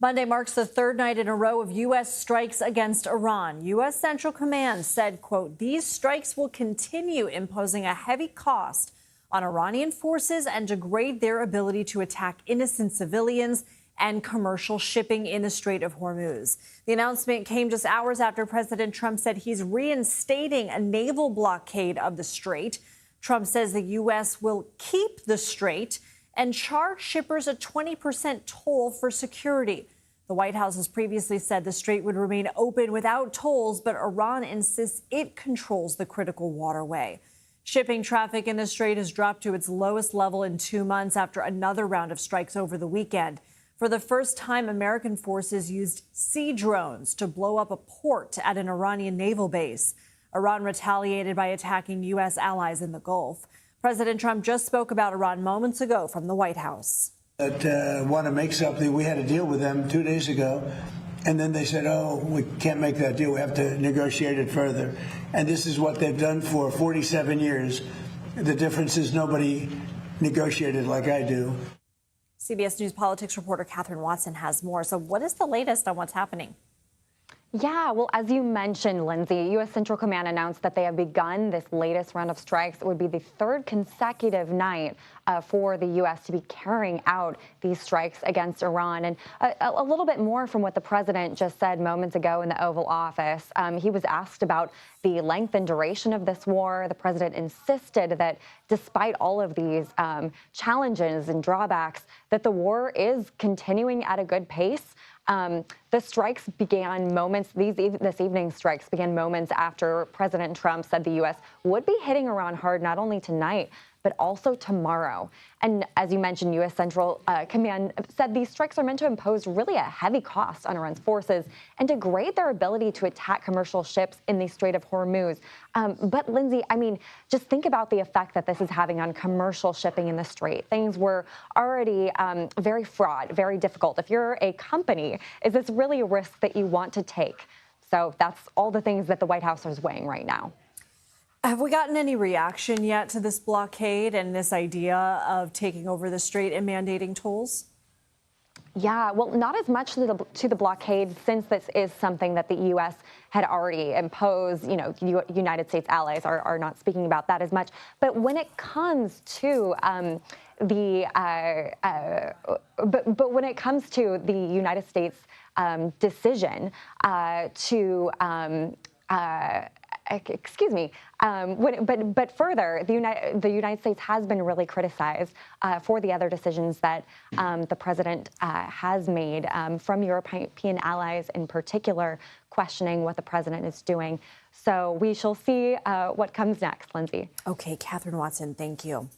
Monday marks the third night in a row of U.S. strikes against Iran. U.S. Central Command said, quote, these strikes will continue imposing a heavy cost on Iranian forces and degrade their ability to attack innocent civilians and commercial shipping in the Strait of Hormuz. The announcement came just hours after President Trump said he's reinstating a naval blockade of the strait. Trump says the U.S. will keep the strait and charge shippers a 20% toll for security. The White House has previously said the strait would remain open without tolls, but Iran insists it controls the critical waterway. Shipping traffic in the strait has dropped to its lowest level in 2 months after another round of strikes over the weekend. For the first time, American forces used sea drones to blow up a port at an Iranian naval base. Iran retaliated by attacking U.S. allies in the Gulf. President Trump just spoke about Iran moments ago from the White House. Want to make something. We had a deal with them 2 days ago, and then they said, oh, we can't make that deal. We have to negotiate it further. And this is what they've done for 47 years. The difference is nobody negotiated like I do. CBS News politics reporter Kathryn Watson has more. So what is the latest on what's happening? Yeah, well, as you mentioned, Lindsay, U.S. Central Command announced that they have begun this latest round of strikes. It would be the third consecutive night for the U.S. to be carrying out these strikes against Iran. And a little bit more from what the president just said moments ago in the Oval Office. He was asked about the length and duration of this war. The president insisted that despite all of these challenges and drawbacks, that the war is continuing at a good pace. The strikes began this evening's strikes began moments after President Trump said the U.S. would be hitting Iran hard not only tonight, but also tomorrow. And as you mentioned, U.S. Central Command said these strikes are meant to impose really a heavy cost on Iran's forces and degrade their ability to attack commercial ships in the Strait of Hormuz. But Lindsay, I mean, just think about the effect that this is having on commercial shipping in the Strait. Things were already very fraught, very difficult. If you're a company, is this really a risk that you want to take? So that's all the things that the White House is weighing right now. Have we gotten any reaction yet to this blockade and this idea of taking over the strait and mandating tolls? Yeah, well, not as much to the blockade, since this is something that the U.S. had already imposed. You know, United States allies are not speaking about that as much. But when it comes to but when it comes to the United States decision to excuse me. But further, the United States has been really criticized for the other decisions that the president has made from European allies in particular, questioning what the president is doing. So we shall see what comes next, Lindsay. Okay, Kathryn Watson, thank you.